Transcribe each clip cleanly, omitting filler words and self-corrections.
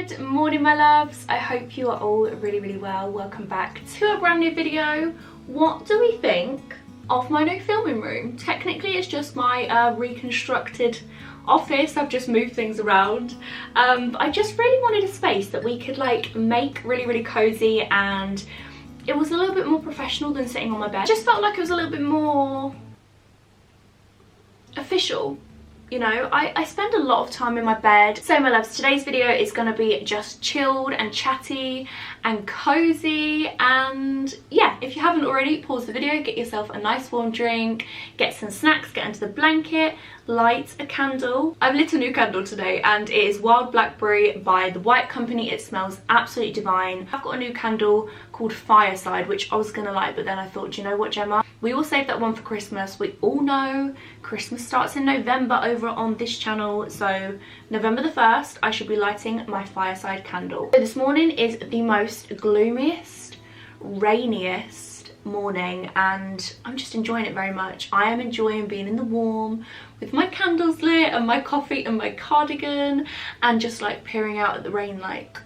Good morning, my loves. I hope you are all really well. Welcome back to a brand new video. What do we think of my new filming room? Technically it's just my reconstructed office. I've just moved things around. But I just really wanted a space that we could like make really cozy, and it was a little bit more professional than sitting on my bed. I just felt like it was a little bit more official. You know, I spend a lot of time in my bed. So my loves, today's video is going to be just chilled and chatty and cozy, and yeah, if you haven't already, pause the video, get yourself a nice warm drink, get some snacks, get into the blanket, light a candle. I've lit a new candle today and it is Wild Blackberry by The White Company. It smells absolutely divine. I've got a new candle called Fireside, which I was gonna light, but then I thought, do you know what, Gemma? We will save that one for Christmas. We all know Christmas starts in November over on this channel, so November the 1st, I should be lighting my Fireside candle. So this morning is the most gloomiest, rainiest morning, and I'm just enjoying it very much. I am enjoying being in the warm with my candles lit and my coffee and my cardigan, and just like peering out at the rain like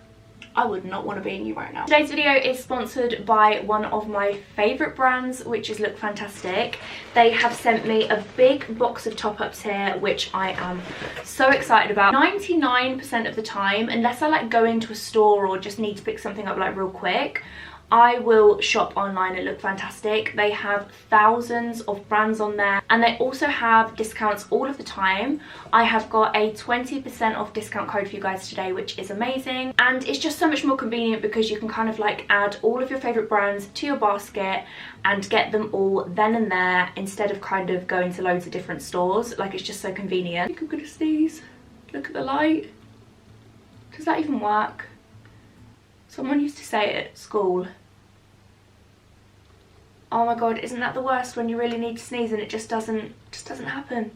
I would not want to be in you right now. Today's video is sponsored by one of my favourite brands, which is Look Fantastic. They have sent me a big box of top-ups here, which I am so excited about. 99% of the time, unless I like go into a store or just need to pick something up like real quick, I will shop online at Look Fantastic. They have thousands of brands on there, and they also have discounts all of the time. I have got a 20% off discount code for you guys today, which is amazing, and it's just so much more convenient because you can kind of like add all of your favourite brands to your basket and get them all then and there, instead of kind of going to loads of different stores. Like, it's just so convenient. I think I'm gonna sneeze. Look at the light. Does that even work? Someone used to say it at school. Oh my god, isn't that the worst when you really need to sneeze and it just doesn't happen?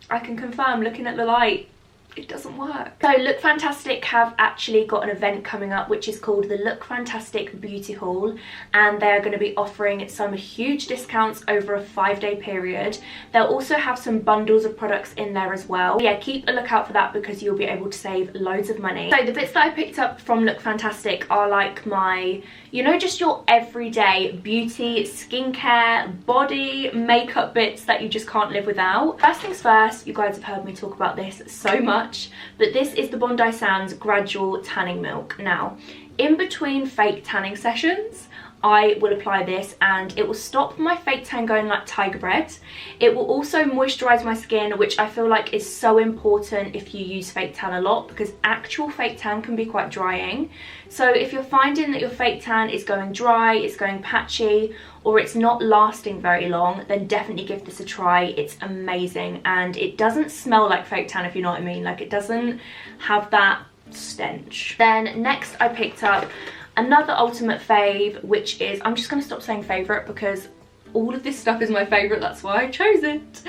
I can confirm, looking at the light, it doesn't work. So Look Fantastic have actually got an event coming up which is called the Look Fantastic Beauty Haul, and they're going to be offering some huge discounts over a 5-day period. They'll also have some bundles of products in there as well. Yeah, keep a lookout for that because you'll be able to save loads of money. So the bits that I picked up from Look Fantastic are like my, you know, just your everyday beauty, skincare, body, makeup bits that you just can't live without. First things first, you guys have heard me talk about this so much, but this is the Bondi Sands Gradual Tanning Milk. Now, in between fake tanning sessions, I will apply this and it will stop my fake tan going like tiger bread. It will also moisturise my skin, which I feel like is so important if you use fake tan a lot, because actual fake tan can be quite drying. So if you're finding that your fake tan is going dry, it's going patchy, or it's not lasting very long, then definitely give this a try. It's amazing, and it doesn't smell like fake tan, if you know what I mean. Like, it doesn't have that stench. Then next I picked up another ultimate fave, which is, I'm just going to stop saying favourite because all of this stuff is my favourite, that's why I chose it.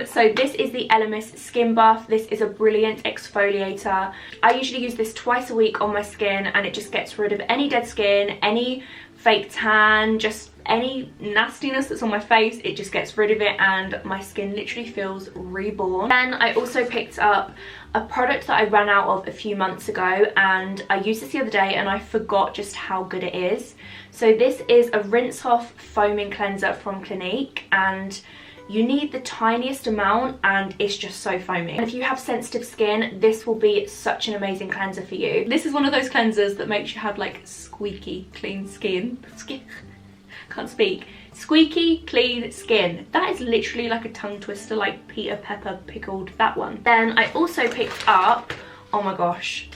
So this is the Elemis Skin Buff. This is a brilliant exfoliator. I usually use this twice a week on my skin, and it just gets rid of any dead skin, any fake tan, just any nastiness that's on my face. It just gets rid of it and my skin literally feels reborn. Then I also picked up a product that I ran out of a few months ago, and I used this the other day and I forgot just how good it is. So this is a rinse off foaming cleanser from Clinique, and you need the tiniest amount and it's just so foamy. And if you have sensitive skin, this will be such an amazing cleanser for you. This is one of those cleansers that makes you have like squeaky clean skin. Can't speak. Squeaky clean skin. That is literally like a tongue twister, like Peter Pepper pickled, that one. Then I also picked up, oh my gosh,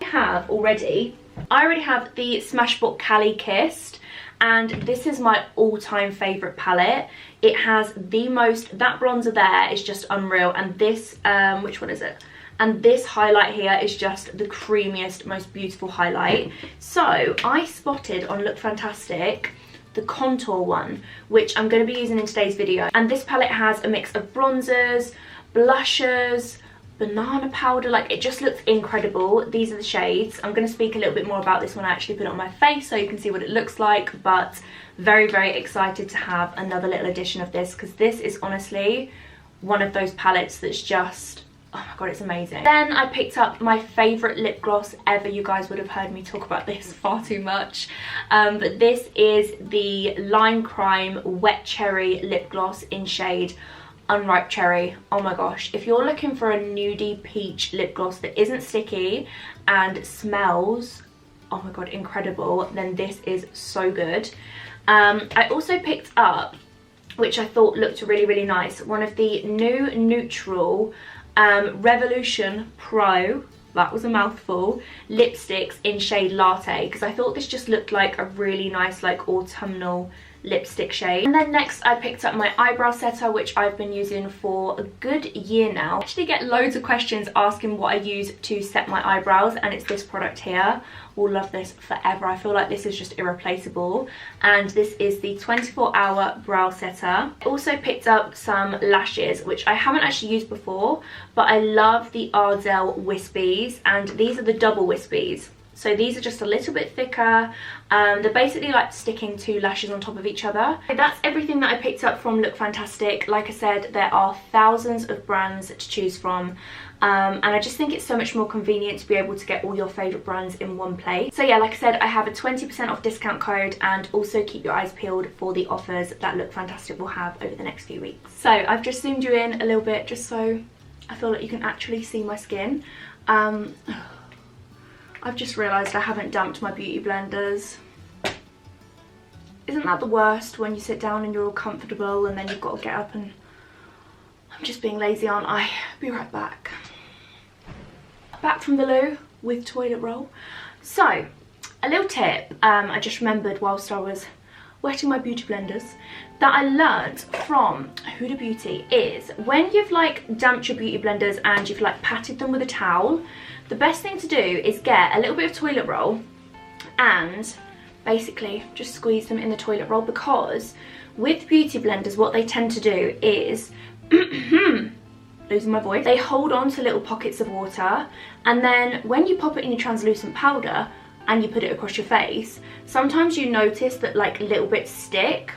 I already have the Smashbox Cali Kissed, and this is my all-time favourite palette. It has the most, that bronzer there is just unreal, and this, which one is it? And this highlight here is just the creamiest, most beautiful highlight. So I spotted on Look Fantastic the contour one, which I'm going to be using in today's video. And this palette has a mix of bronzers, blushers, banana powder. Like, it just looks incredible. These are the shades. I'm going to speak a little bit more about this when I actually put it on my face so you can see what it looks like, but very excited to have another little edition of this, because this is honestly one of those palettes that's just Oh my god, it's amazing. Then I picked up my favourite lip gloss ever. You guys would have heard me talk about this far too much. But this is the Lime Crime Wet Cherry Lip Gloss in shade Unripe Cherry. Oh my gosh, if you're looking for a nudie peach lip gloss that isn't sticky and smells, oh my god, incredible, then this is so good. I also picked up, which I thought looked really, really nice, one of the new neutral Revolution Pro, that was a mouthful, lipsticks in shade Latte, because I thought this just looked like a really nice like autumnal lipstick shade. And then next I picked up my eyebrow setter, which I've been using for a good year now. I actually get loads of questions asking what I use to set my eyebrows, and it's this product here. We'll love this forever. I feel like this is just irreplaceable, and this is the 24-hour brow setter. I also picked up some lashes, which I haven't actually used before, but I love the Ardell Wispies, and these are the double Wispies. So these are just a little bit thicker. They're basically like sticking two lashes on top of each other. So that's everything that I picked up from Look Fantastic. Like I said, there are thousands of brands to choose from. And I just think it's so much more convenient to be able to get all your favourite brands in one place. So yeah, like I said, I have a 20% off discount code, and also keep your eyes peeled for the offers that Look Fantastic will have over the next few weeks. So I've just zoomed you in a little bit just so I feel like you can actually see my skin. I've just realised I haven't damped my beauty blenders. Isn't that the worst, when you sit down and you're all comfortable and then you've got to get up and... I'm just being lazy, aren't I? Be right back. Back from the loo with toilet roll. So, a little tip I just remembered whilst I was wetting my beauty blenders that I learnt from Huda Beauty is when you've like damped your beauty blenders and you've like patted them with a towel, the best thing to do is get a little bit of toilet roll and basically just squeeze them in the toilet roll, because with beauty blenders what they tend to do is losing my voice, they hold on to little pockets of water, and then when you pop it in your translucent powder and you put it across your face, sometimes you notice that like little bits stick.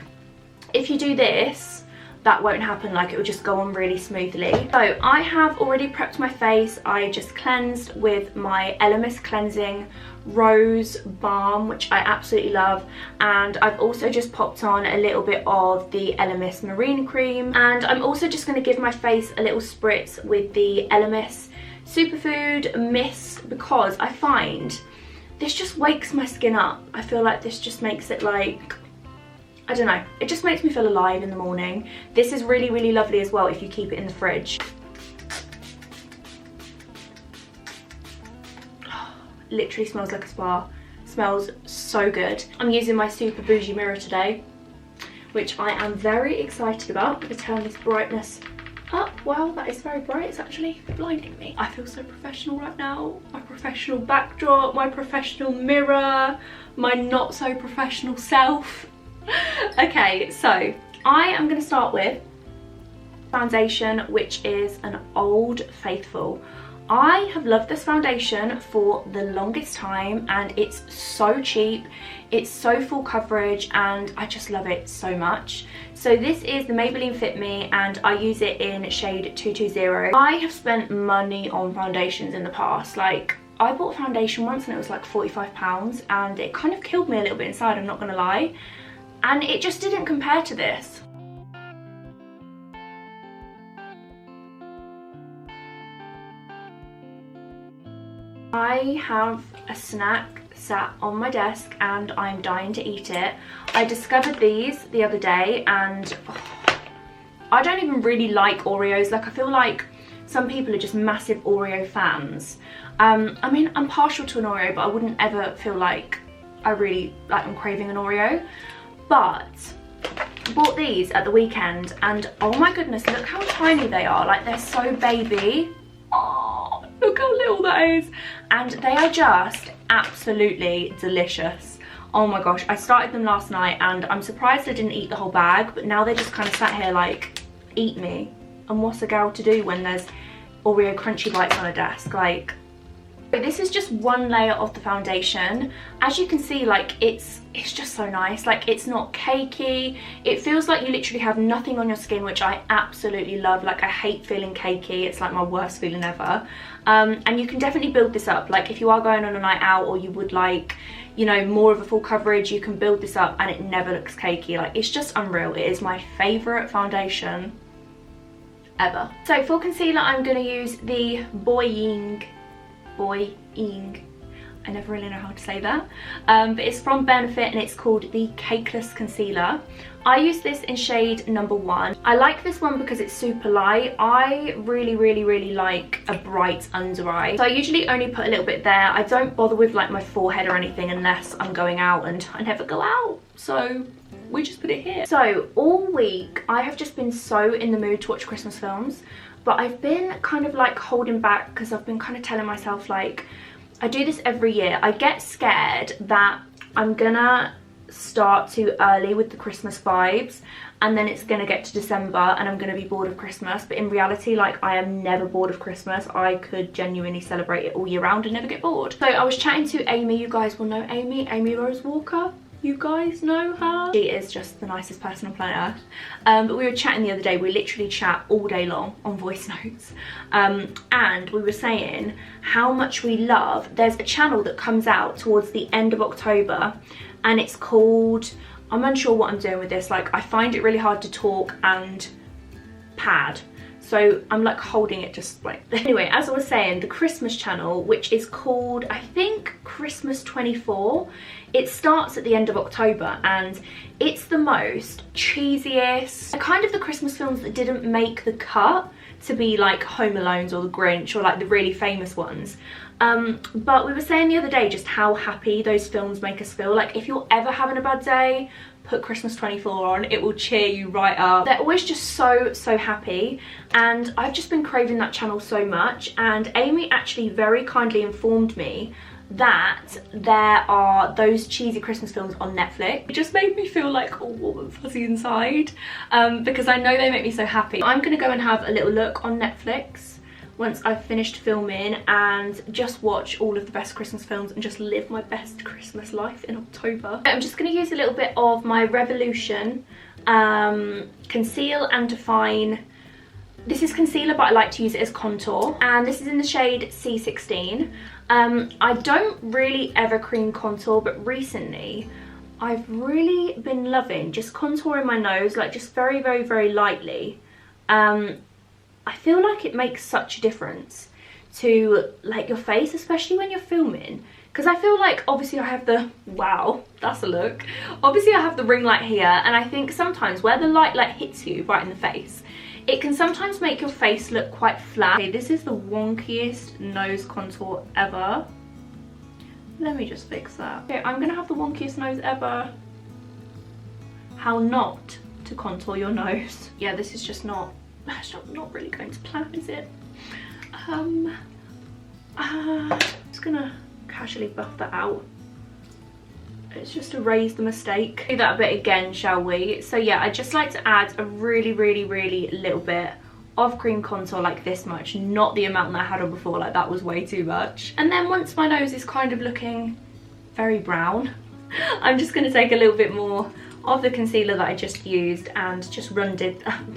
If you do this, that won't happen, like it will just go on really smoothly. So I have already prepped my face. I just cleansed with my Elemis Cleansing Rose Balm, which I absolutely love, and I've also just popped on a little bit of the Elemis Marine Cream, and I'm also just going to give my face a little spritz with the Elemis Superfood Mist, because I find this just wakes my skin up. I feel like this just makes it like, I don't know, it just makes me feel alive in the morning. This is really, really lovely as well if you keep it in the fridge. Literally smells like a spa. Smells so good. I'm using my super bougie mirror today, which I am very excited about. I'm going to turn this brightness up. Wow, that is very bright. It's actually blinding me. I feel so professional right now. My professional backdrop, my professional mirror, my not so professional self. Okay, so I am going to start with foundation, which is an Old Faithful. I have loved this foundation for the longest time, and it's so cheap, it's so full coverage, and I just love it so much. So this is the Maybelline Fit Me, and I use it in shade 220. I have spent money on foundations in the past. Like, I bought foundation once and it was like £45, and it kind of killed me a little bit inside, I'm not gonna lie. And it just didn't compare to this. I have a snack sat on my desk and I'm dying to eat it. I discovered these the other day, and I don't even really like Oreos. Like, I feel like some people are just massive Oreo fans. I mean, I'm partial to an Oreo, but I wouldn't ever feel like I'm craving an Oreo. But I bought these at the weekend, and oh my goodness, look how tiny they are. Like, they're so baby. Oh, look how little that is. And they are just absolutely delicious. Oh my gosh, I started them last night and I'm surprised I didn't eat the whole bag, but now they just kind of sat here like, eat me. And what's a girl to do when there's Oreo crunchy bites on a desk? Like, This is just one layer of the foundation. As you can see, like it's just so nice. Like it's not cakey. It feels like you literally have nothing on your skin, which I absolutely love. Like I hate feeling cakey. It's like my worst feeling ever. And you can definitely build this up. Like if you are going on a night out or you would like, you know, more of a full coverage, you can build this up and it never looks cakey. Like it's just unreal. It is my favourite foundation ever. So for concealer, I'm going to use the Boying, I never really know how to say that, but it's from Benefit and it's called the Cakeless Concealer. I use this in shade number 1. I like this one because it's super light. I really like a bright under eye, so I usually only put a little bit there. I don't bother with like my forehead or anything unless I'm going out, and I never go out, so we just put it here. So all week I have just been so in the mood to watch Christmas films, but I've been kind of like holding back because I've been kind of telling myself, like, I do this every year. I get scared that I'm gonna start too early with the Christmas vibes and then it's gonna get to December and I'm gonna be bored of Christmas. But in reality, like, I am never bored of Christmas. I could genuinely celebrate it all year round and never get bored. So I was chatting to Amy. You guys will know Amy Rose Walker. You guys know her. She is just the nicest person on planet Earth. But we were chatting the other day. We literally chat all day long on voice notes. And we were saying how much we love. There's a channel that comes out towards the end of October and it's called, I'm unsure what I'm doing with this. Like, I find it really hard to talk and pad. So I'm like holding it just like this. Anyway, as I was saying, the Christmas channel, which is called, I think, Christmas 24. It starts at the end of October and it's the most cheesiest, kind of the Christmas films that didn't make the cut to be like Home Alone's or The Grinch or like the really famous ones. But we were saying the other day just how happy those films make us feel. Like if you're ever having a bad day, put Christmas 24 on, it will cheer you right up. They're always just so happy, and I've just been craving that channel so much. And Amy actually very kindly informed me that there are those cheesy Christmas films on Netflix. It just made me feel like all warm and fuzzy inside, because I know they make me so happy. I'm gonna go and have a little look on Netflix once I've finished filming and just watch all of the best Christmas films and just live my best Christmas life in October. I'm just going to use a little bit of my Revolution Conceal and Define. This is concealer, but I like to use it as contour, and this is in the shade C16. I don't really ever cream contour, but recently I've really been loving just contouring my nose, like just very lightly. I feel like it makes such a difference to like your face, especially when you're filming, because I feel like obviously I have the, wow, that's a look, obviously I have the ring light here, and I think sometimes where the light like hits you right in the face, it can sometimes make your face look quite flat. Okay, this is the wonkiest nose contour ever. Let me just fix that. Okay, I'm gonna have the wonkiest nose ever. How not to contour your nose. Yeah, this is just not really going to plan, is it? Just gonna casually buff that out. It's just to erase the mistake. Do that a bit again, shall we? So yeah, I just like to add a really little bit of cream contour, like this much, not the amount that I had on before. Like that was way too much. And then once my nose is kind of looking very brown, I'm just gonna take a little bit more of the concealer that I just used and just run this down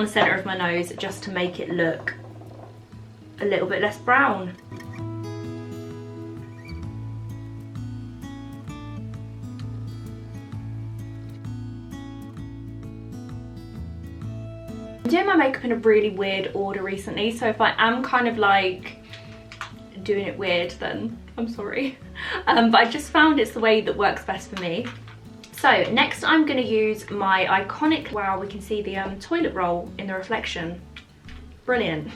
the center of my nose just to make it look a little bit less brown. I'm doing my makeup in a really weird order recently, so if I am kind of like doing it weird, then I'm sorry. But I just found it's the way that works best for me. So next I'm going to use my iconic, wow, we can see the toilet roll in the reflection. Brilliant.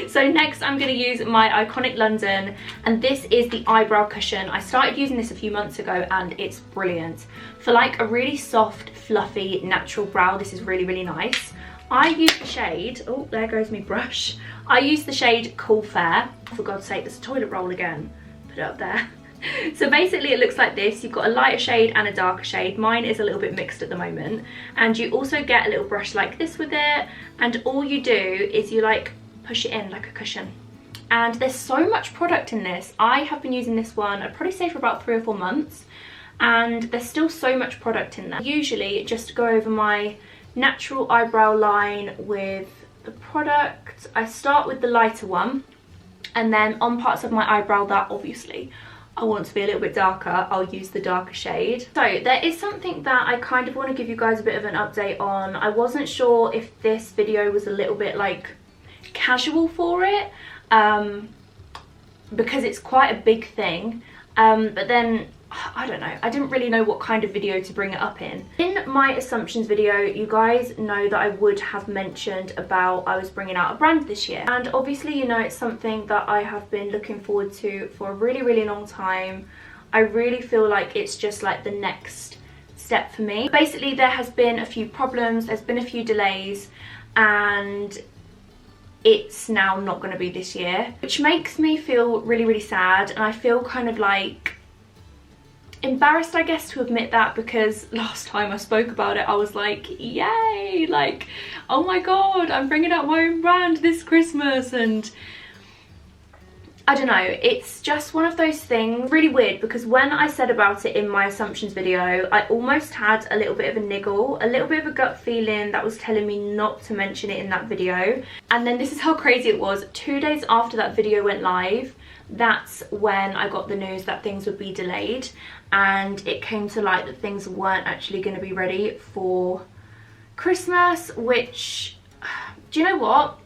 So next I'm going to use my iconic London, and this is the eyebrow cushion. I started using this a few months ago and it's brilliant. For like a really soft, fluffy, natural brow, this is really nice. I use the shade, oh, there goes my brush. I use the shade Cool Fair. For God's sake, there's a toilet roll again. Put it up there. So basically it looks like this. You've got a lighter shade and a darker shade. Mine is a little bit mixed at the moment. And you also get a little brush like this with it. And all you do is you like push it in like a cushion. and there's so much product in this. I have been using this one, I'd probably say for about 3 or 4 months, and there's still so much product in there. Usually just go over my natural eyebrow line with the product. I start with the lighter one, and then on parts of my eyebrow that obviously I want to be a little bit darker, I'll use the darker shade. So there is something that I kind of want to give you guys a bit of an update on. I wasn't sure if this video was a little bit like casual for it, because it's quite a big thing, but then I don't know, I didn't really know what kind of video to bring it up in. In my assumptions video, you guys know that I would have mentioned about I was bringing out a brand this year, and obviously, you know, it's something that I have been looking forward to for a really long time. I really feel like it's just like the next step for me. Basically, there has been a few problems, there's been a few delays, and it's now not going to be this year, which makes me feel really sad, and I feel kind of like embarrassed, I guess, to admit that, because last time I spoke about it I was like, yay, like, oh my god, I'm bringing out my own brand this Christmas, and I don't know, it's just one of those things, really weird, because when I said about it in my assumptions video, I almost had a little bit of a niggle, a little bit of a gut feeling that was telling me not to mention it in that video. And then this is how crazy it was, 2 days after that video went live, that's when I got the news that things would be delayed, and it came to light that things weren't actually going to be ready for Christmas, which, do you know what?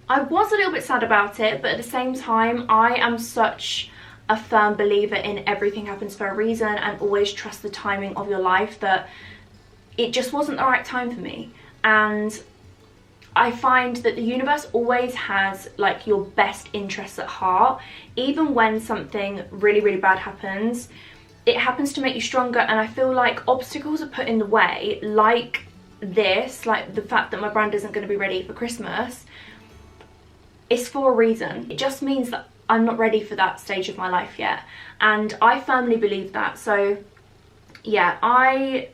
I was a little bit sad about it, but at the same time, I am such a firm believer in everything happens for a reason, and always trust the timing of your life, that it just wasn't the right time for me. And I find that the universe always has like your best interests at heart. Even when something really bad happens, it happens to make you stronger, and I feel like obstacles are put in the way, like this, like the fact that my brand isn't going to be ready for Christmas. It's for a reason. It just means that I'm not ready for that stage of my life yet, and I firmly believe that. So yeah, I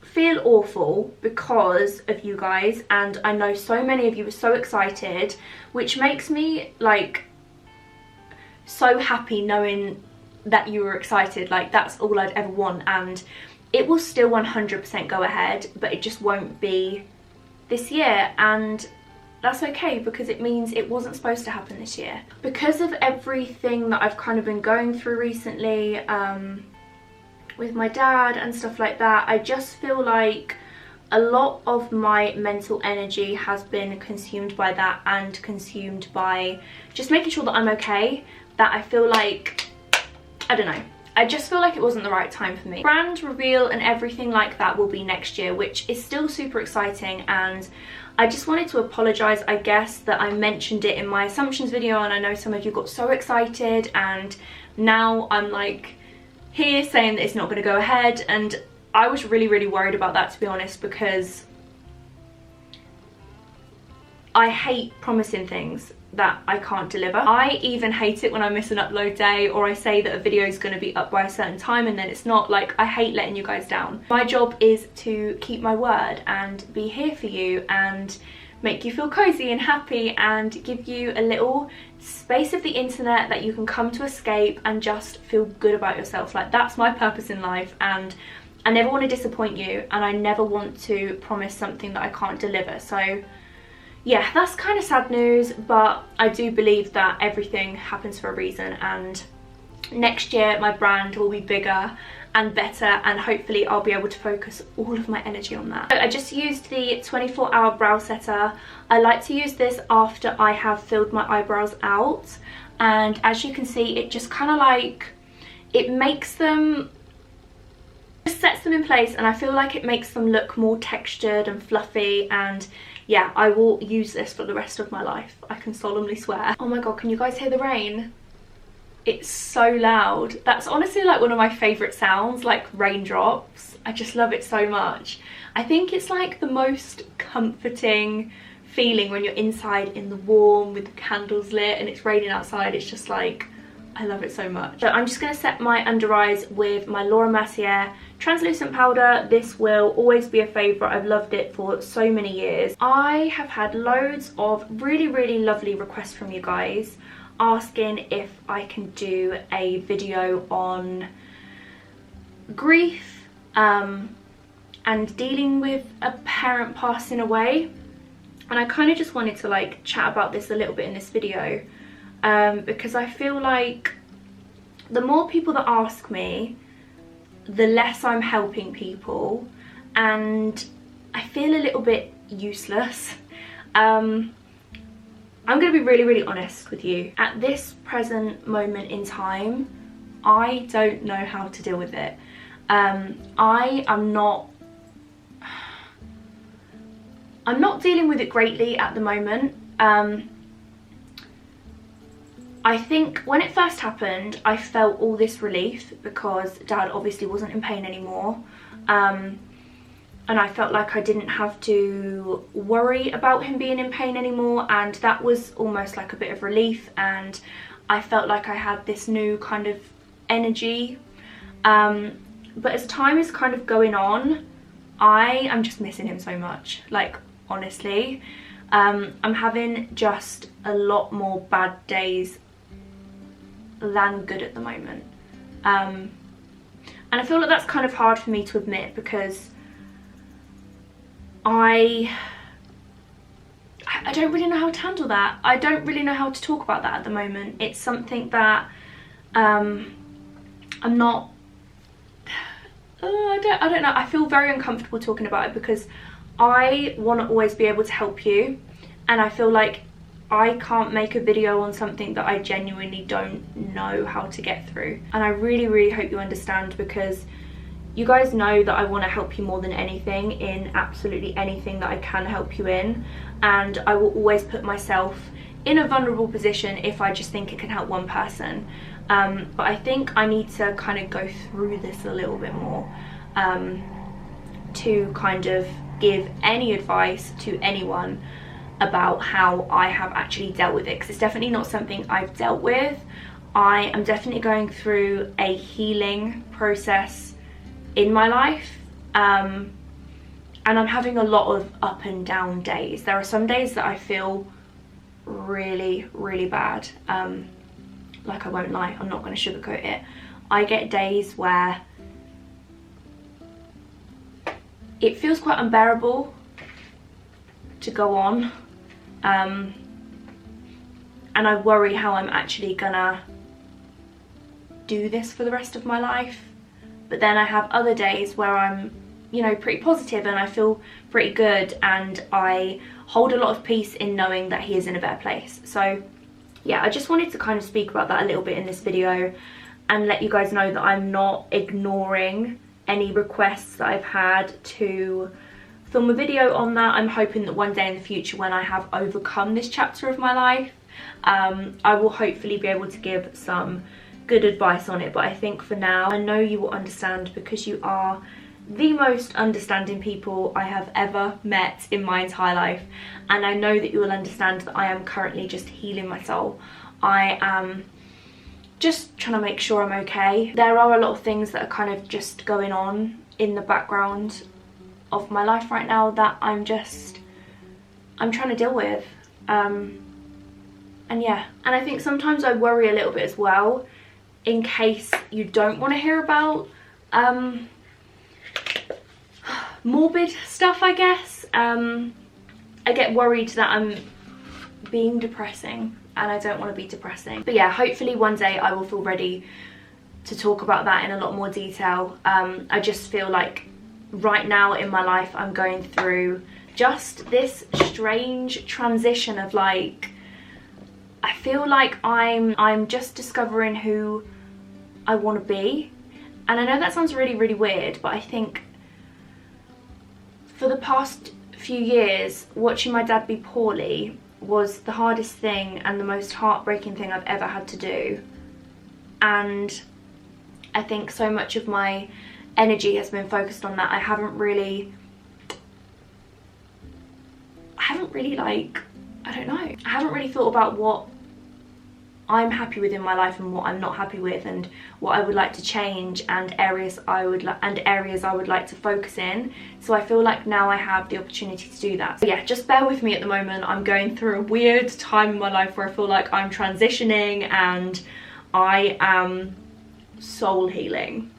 feel awful because of you guys, and I know so many of you were so excited, which makes me like so happy knowing that you were excited. Like, that's all I'd ever want, and it will still 100% go ahead, but it just won't be this year, and that's okay, because it means it wasn't supposed to happen this year. Because of everything that I've kind of been going through recently, with my dad and stuff like that, I just feel like a lot of my mental energy has been consumed by that, and consumed by just making sure that I'm okay, that I feel like, I don't know, I just feel like it wasn't the right time for me. Brand reveal and everything like that will be next year, which is still super exciting, and I just wanted to apologise, I guess, that I mentioned it in my assumptions video, and I know some of you got so excited, and now I'm like here saying that it's not going to go ahead, and I was really worried about that, to be honest, because I hate promising things that I can't deliver. I even hate it when I miss an upload day, or I say that a video is going to be up by a certain time and then it's not. Like, I hate letting you guys down. My job is to keep my word and be here for you and make you feel cozy and happy, and give you a little space of the internet that you can come to escape and just feel good about yourself. Like, that's my purpose in life, and I never want to disappoint you, and I never want to promise something that I can't deliver. So yeah, that's kind of sad news, but I do believe that everything happens for a reason, and next year my brand will be bigger and better, and hopefully I'll be able to focus all of my energy on that. So I just used the 24-hour brow setter. I like to use this after I have filled my eyebrows out, and as you can see, it just kind of like, it makes them, just sets them in place, and I feel like it makes them look more textured and fluffy, and yeah, I will use this for the rest of my life, I can solemnly swear. Oh my god, can you guys hear the rain? It's so loud. That's honestly like one of my favourite sounds, like raindrops. I just love it so much. I think it's like the most comforting feeling when you're inside in the warm with the candles lit and it's raining outside. It's just like, I love it so much. So I'm just going to set my under eyes with my Laura Mercier translucent powder. This will always be a favourite. I've loved it for so many years. I have had loads of really lovely requests from you guys asking if I can do a video on grief and dealing with a parent passing away, and I kind of just wanted to like chat about this a little bit in this video, because I feel like the more people that ask me, the less I'm helping people, and I feel a little bit useless. I'm going to be really honest with you. At this present moment in time, I don't know how to deal with it. I'm not dealing with it greatly at the moment. I think when it first happened, I felt all this relief because Dad obviously wasn't in pain anymore. And I felt like I didn't have to worry about him being in pain anymore, and that was almost like a bit of relief, and I felt like I had this new kind of energy. But as time is kind of going on, I am just missing him so much, like honestly. I'm having just a lot more bad days than good at the moment, and I feel like that's kind of hard for me to admit because I don't really know how to handle that. I don't really know how to talk about that at the moment. It's something that I'm not, I don't know, I feel very uncomfortable talking about it because I want to always be able to help you, and I feel like I can't make a video on something that I genuinely don't know how to get through. And I really hope you understand, because you guys know that I want to help you more than anything in absolutely anything that I can help you in, and I will always put myself in a vulnerable position if I just think it can help one person. But I think I need to kind of go through this a little bit more to kind of give any advice to anyone about how I have actually dealt with it, because it's definitely not something I've dealt with. I am definitely going through a healing process in my life, and I'm having a lot of up and down days. There are some days that I feel really bad. Like, I won't lie, I'm not going to sugarcoat it. I get days where it feels quite unbearable to go on, and I worry how I'm actually gonna do this for the rest of my life. But then I have other days where I'm, you know, pretty positive and I feel pretty good, and I hold a lot of peace in knowing that he is in a better place. So yeah, I just wanted to kind of speak about that a little bit in this video and let you guys know that I'm not ignoring any requests that I've had to film a video on that. I'm hoping that one day in the future, when I have overcome this chapter of my life, I will hopefully be able to give some good advice on it. But I think for now, I know you will understand, because you are the most understanding people I have ever met in my entire life, and I know that you will understand that I am currently just healing my soul. I am just trying to make sure I'm okay. There are a lot of things that are kind of just going on in the background of my life right now that I'm trying to deal with, and yeah, and I think sometimes I worry a little bit as well, in case you don't want to hear about morbid stuff, I guess. I get worried that I'm being depressing, and I don't want to be depressing. But yeah, hopefully one day I will feel ready to talk about that in a lot more detail. I just feel like right now in my life I'm going through just this strange transition of, like, I feel like I'm just discovering who I want to be. And I know that sounds really weird, but I think for the past few years, watching my dad be poorly was the hardest thing and the most heartbreaking thing I've ever had to do. And I think so much of my energy has been focused on that. I haven't really like, I don't know, I haven't really thought about what I'm happy with in my life and what I'm not happy with, and what I would like to change, and areas I would like to focus in. So I feel like now I have the opportunity to do that. So yeah, just bear with me at the moment. I'm going through a weird time in my life where I feel like I'm transitioning and I am soul healing.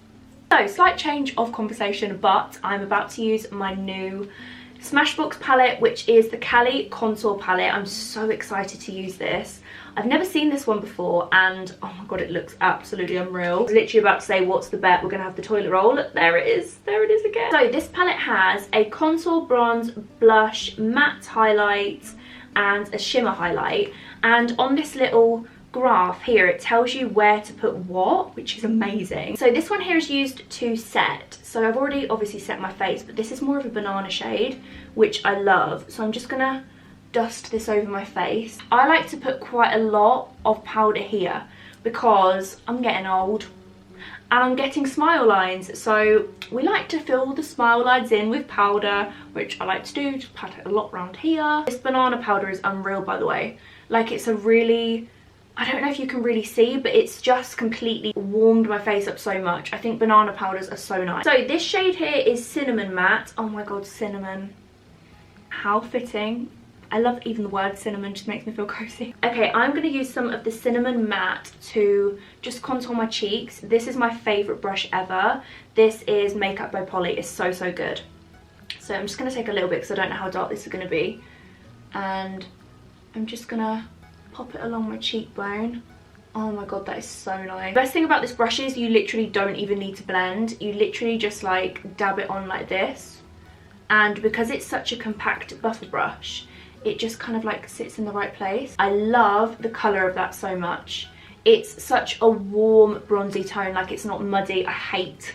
So slight change of conversation, but I'm about to use my new Smashbox palette, which is the Cali Contour palette. I'm so excited to use this. I've never seen this one before, and oh my god, it looks absolutely unreal. I was literally about to say, what's the bet? We're gonna have the toilet roll. There it is. There it is again. So this palette has a contour, bronze, blush, matte highlight, and a shimmer highlight. And on this little graph here, it tells you where to put what, which is amazing. So this one here is used to set. So I've already obviously set my face, but this is more of a banana shade, which I love. So I'm just gonna dust this over my face. I like to put quite a lot of powder here because I'm getting old and I'm getting smile lines. So we like to fill the smile lines in with powder, which I like to do, just pat it a lot around here. This banana powder is unreal, by the way. Like, it's a really, I don't know if you can really see, but it's just completely warmed my face up so much. I think banana powders are so nice. So this shade here is Cinnamon Matte. Oh my god, cinnamon. How fitting. I love even the word cinnamon, just makes me feel cozy. Okay, I'm going to use some of the Cinnamon Matte to just contour my cheeks. This is my favourite brush ever. This is Makeup by Polly. It's so, so good. So I'm just going to take a little bit because I don't know how dark this is going to be. And I'm just going to pop it along my cheekbone. Oh my god, that is so nice. The best thing about this brush is you literally don't even need to blend. You literally just like dab it on like this. And because it's such a compact buffer brush, it just kind of like sits in the right place. I love the colour of that so much. It's such a warm bronzy tone, like it's not muddy. I hate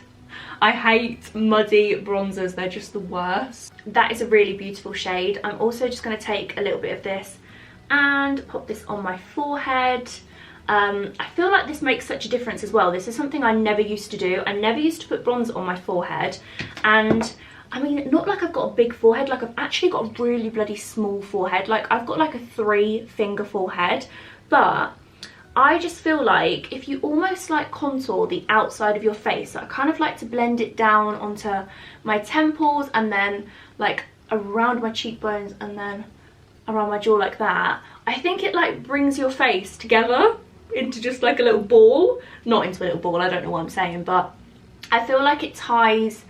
muddy bronzers, they're just the worst. That is a really beautiful shade. I'm also just going to take a little bit of this and pop this on my forehead. I feel like this makes such a difference as well. This is something I never used to do. I never used to put bronzer on my forehead, and I mean, not like I've got a big forehead, like I've actually got a really bloody small forehead. Like I've got like a 3-finger forehead, but I just feel like if you almost like contour the outside of your face, I kind of like to blend it down onto my temples and then like around my cheekbones and then around my jaw like that. I think it like brings your face together into just like a little ball. Not into a little ball, I don't know what I'm saying, but I feel like it ties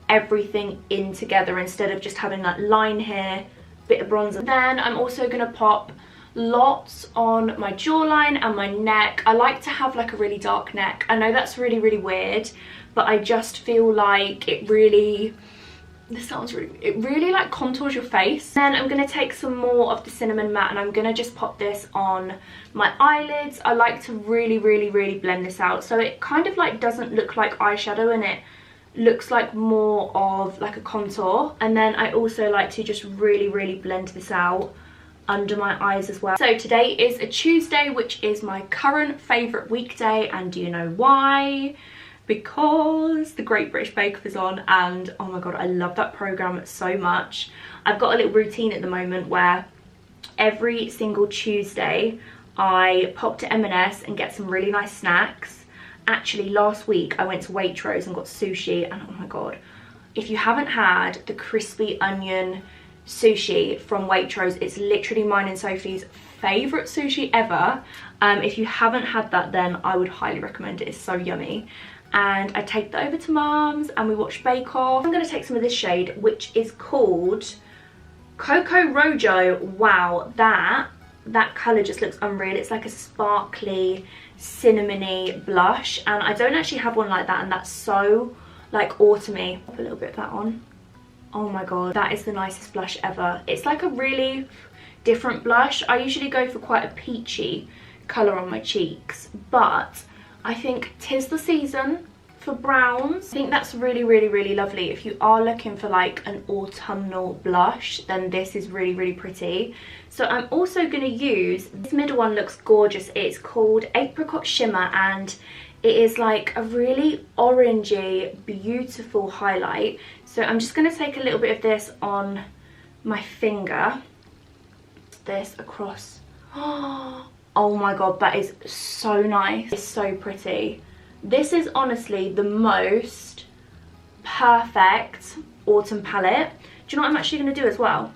everything in together instead of just having that line here, bit of bronzer. Then I'm also going to pop lots on my jawline and my neck. I like to have like a really dark neck. I know that's really, really weird, but I just feel like it really, it really like contours your face. Then I'm going to take some more of the Cinnamon Matte and I'm going to just pop this on my eyelids. I like to really, really, really blend this out so it kind of like doesn't look like eyeshadow and it looks like more of like a contour. And then I also like to just really, really blend this out under my eyes as well. So today is a Tuesday, which is my current favourite weekday, and do you know why? Because the Great British Bake Off is on, and oh my god, I love that programme so much. I've got a little routine at the moment where every single Tuesday I pop to M&S and get some really nice snacks. Actually, last week I went to Waitrose and got sushi, and oh my god, if you haven't had the crispy onion sushi from Waitrose, it's literally mine and Sophie's favourite sushi ever. If you haven't had that, then I would highly recommend it. It's so yummy. And I take that over to Mum's and we watch Bake Off. I'm going to take some of this shade, which is called Coco Rojo. Wow, that colour just looks unreal. It's like a sparkly cinnamony blush, and I don't actually have one like that, and that's so like autumny. Pop a little bit of that on. Oh my god, that is the nicest blush ever. It's like a really different blush. I usually go for quite a peachy colour on my cheeks, but I think 'tis the season for browns. I think that's really, really, really lovely. If you are looking for like an autumnal blush, then this is really, really pretty. So I'm also going to use, this middle one looks gorgeous. It's called Apricot Shimmer, and it is like a really orangey, beautiful highlight. So I'm just going to take a little bit of this on my finger. This across. Oh, Oh my god, that is so nice. It's so pretty. This is honestly the most perfect autumn palette. Do you know what I'm actually going to do as well?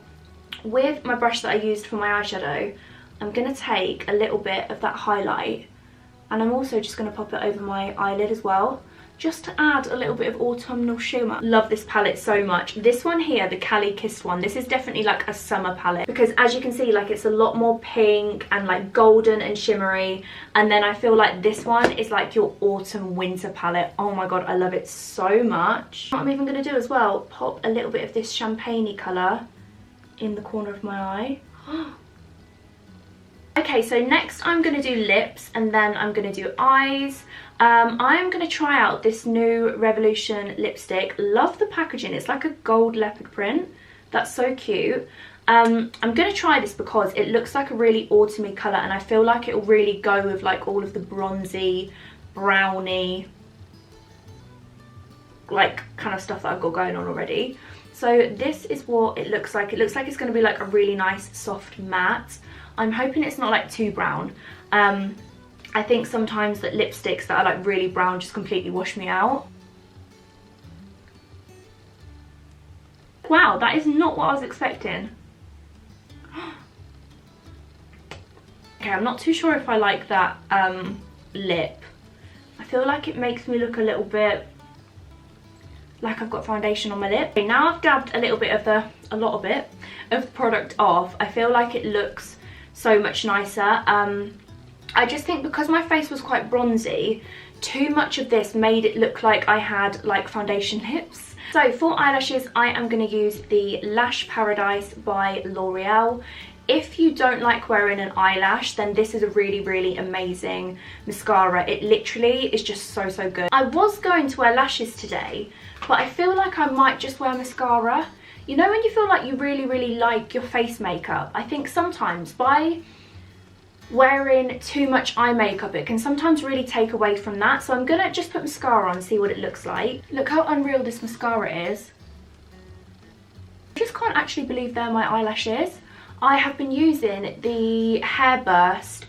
With my brush that I used for my eyeshadow, I'm going to take a little bit of that highlight, and I'm also just going to pop it over my eyelid as well, just to add a little bit of autumnal shimmer. Love this palette so much. This one here, the Cali Kissed one, this is definitely like a summer palette, because as you can see, like, it's a lot more pink and like golden and shimmery, and then I feel like this one is like your autumn winter palette. Oh my god, I love it so much. What I'm even going to do as well, pop a little bit of this champagne-y colour in the corner of my eye. Okay, so next I'm going to do lips, and then I'm going to do eyes. I'm going to try out this new Revolution lipstick. Love the packaging. It's like a gold leopard print. That's so cute. I'm going to try this because it looks like a really autumny colour, and I feel like it'll really go with like all of the bronzy, browny, like kind of stuff that I've got going on already. So this is what it looks like. It looks like it's going to be like a really nice soft matte. I'm hoping it's not like too brown. I think sometimes that lipsticks that are like really brown just completely wash me out. Wow, that is not what I was expecting. Okay, I'm not too sure if I like that lip. I feel like it makes me look a little bit like I've got foundation on my lip. Okay, now I've dabbed a lot of the product off, I feel like it looks so much nicer. I just think because my face was quite bronzy, too much of this made it look like I had like foundation lips. So for eyelashes, I am going to use the Lash Paradise by L'Oreal. If you don't like wearing an eyelash, then this is a really, really amazing mascara. It literally is just so, so good. I was going to wear lashes today, but I feel like I might just wear mascara. You know when you feel like you really, really like your face makeup? I think sometimes by wearing too much eye makeup, it can sometimes really take away from that. So I'm gonna just put mascara on and see what it looks like. Look how unreal this mascara is. I just can't actually believe they're my eyelashes. I have been using the Hairburst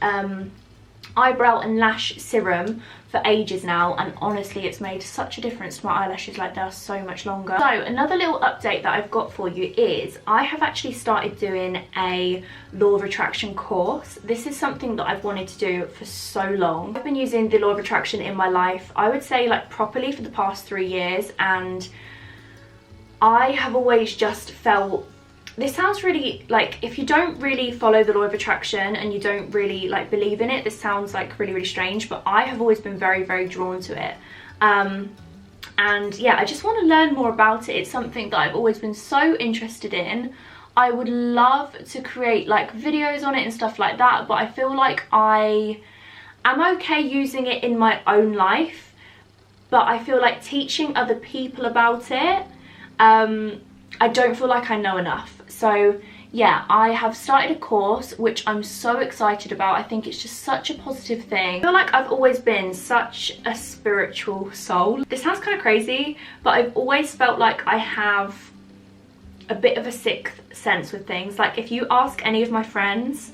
eyebrow and lash serum for ages now, and honestly it's made such a difference to my eyelashes. Like, they're so much longer. So another little update that I've got for you is I have actually started doing a Law of Attraction course. This is something that I've wanted to do for so long. I've been using the Law of Attraction in my life, I would say, like properly for the past 3 years, and I have always just felt, this sounds really, like, if you don't really follow the Law of Attraction and you don't really like believe in it, this sounds like really, really strange, but I have always been very, very drawn to it. And yeah, I just want to learn more about it. It's something that I've always been so interested in. I would love to create like videos on it and stuff like that, but I feel like I am okay using it in my own life, but I feel like teaching other people about it, I don't feel like I know enough. So yeah, I have started a course which I'm so excited about. I think it's just such a positive thing. I feel like I've always been such a spiritual soul. This sounds kind of crazy, but I've always felt like I have a bit of a sixth sense with things. Like, if you ask any of my friends,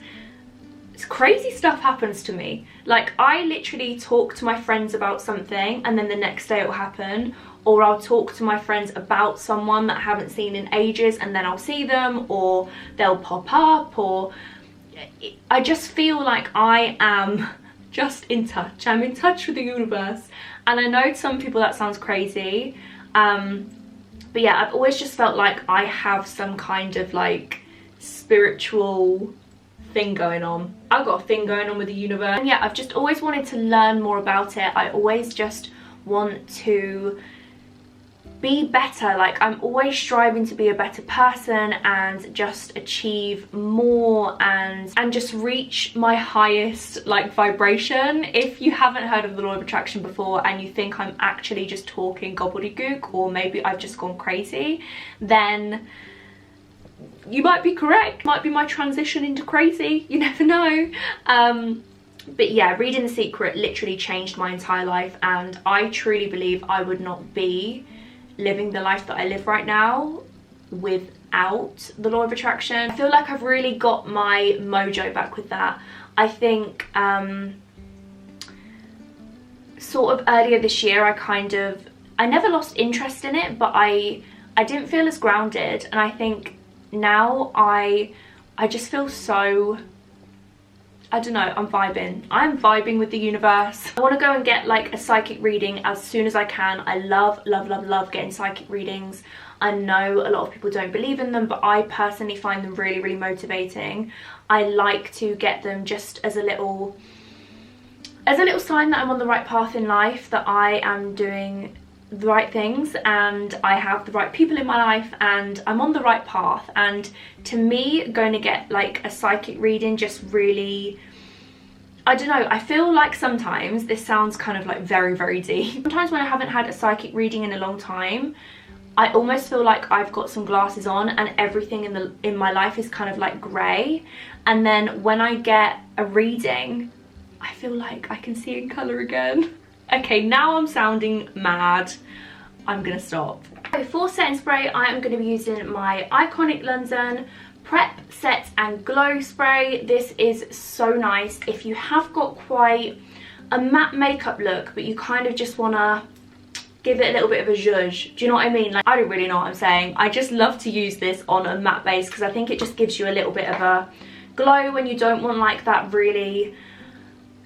crazy stuff happens to me. Like, I literally talk to my friends about something and then the next day it will happen, or I'll talk to my friends about someone that I haven't seen in ages and then I'll see them, or they'll pop up, or I just feel like I am just in touch. I'm in touch with the universe. And I know to some people that sounds crazy, but yeah, I've always just felt like I have some kind of like spiritual thing going on. I've got a thing going on with the universe. And yeah, I've just always wanted to learn more about it. I always just want to be better. Like, I'm always striving to be a better person and just achieve more and just reach my highest like vibration. If you haven't heard of the Law of Attraction before and you think I'm actually just talking gobbledygook, or maybe I've just gone crazy, then you might be correct. Might be my transition into crazy, you never know. But yeah, reading The Secret literally changed my entire life, and I truly believe I would not be living the life that I live right now without the Law of Attraction. I feel like I've really got my mojo back with that. I think sort of earlier this year I never lost interest in it, but I didn't feel as grounded, and I think now I just feel so, I don't know, I'm vibing with the universe. I want to go and get like a psychic reading as soon as I can. I love getting psychic readings. I know a lot of people don't believe in them, but I personally find them really motivating. I like to get them just as a little sign that I'm on the right path in life, that I am doing the right things and I have the right people in my life and I'm on the right path. And to me, going to get like a psychic reading just really, I don't know, I feel like sometimes, this sounds kind of like very deep, sometimes when I haven't had a psychic reading in a long time, I almost feel like I've got some glasses on and everything in my life is kind of like grey, and then when I get a reading I feel like I can see in colour again. Okay, now I'm sounding mad. I'm gonna stop. Okay, for setting spray, I am gonna be using my Iconic London Prep, Set and Glow Spray. This is so nice if you have got quite a matte makeup look, but you kind of just wanna give it a little bit of a zhuzh. Do you know what I mean? Like, I don't really know what I'm saying. I just love to use this on a matte base because I think it just gives you a little bit of a glow when you don't want like that really,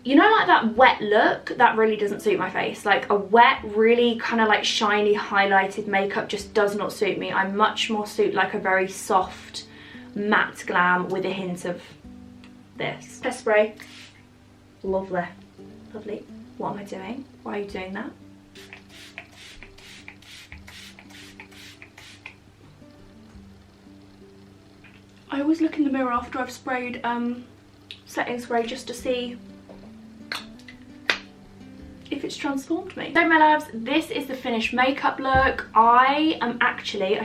you know, like that wet look. That really doesn't suit my face. Like a wet, really kind of like shiny highlighted makeup just does not suit me. I much more suit like a very soft matte glam with a hint of this. Test spray. Lovely. Lovely. What am I doing? Why are you doing that? I always look in the mirror after I've sprayed setting spray just to see if it's transformed me. So my loves, this is the finished makeup look. I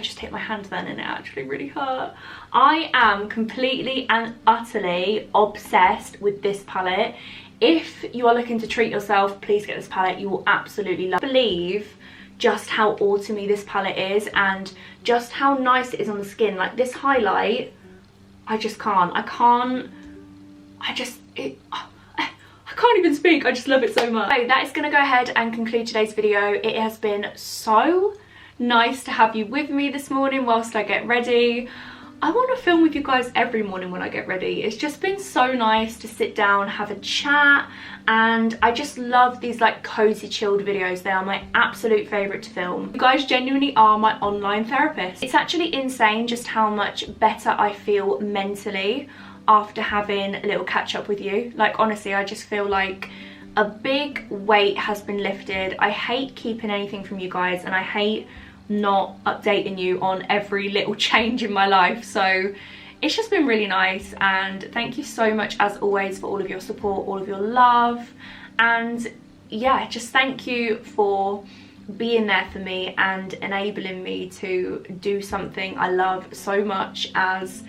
just hit my hand then and it actually really hurt. I am completely and utterly obsessed with this palette. If you are looking to treat yourself, please get this palette. You will absolutely love it. Believe just how autumny this palette is and just how nice it is on the skin. Like this highlight, I can't even speak. I just love it so much. So that is going to go ahead and conclude today's video. It has been so nice to have you with me this morning whilst I get ready. I want to film with you guys every morning when I get ready. It's just been so nice to sit down, have a chat, and I just love these like cozy chilled videos. They are my absolute favourite to film. You guys genuinely are my online therapist. It's actually insane just how much better I feel mentally after having a little catch up with you. Like honestly, I just feel like a big weight has been lifted. I hate keeping anything from you guys and I hate not updating you on every little change in my life, so it's just been really nice. And thank you so much as always for all of your support, all of your love, and yeah, just thank you for being there for me and enabling me to do something I love so much as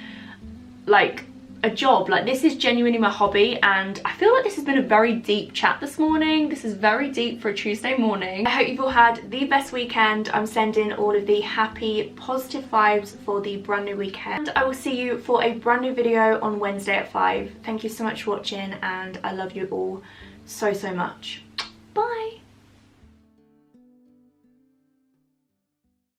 like a job. Like this is genuinely my hobby, and I feel like this has been a very deep chat this morning. This is very deep for a Tuesday morning. I hope you've all had the best weekend. I'm sending all of the happy positive vibes for the brand new weekend. I will see you for a brand new video on Wednesday at 5. Thank you so much for watching and I love you all so much. Bye.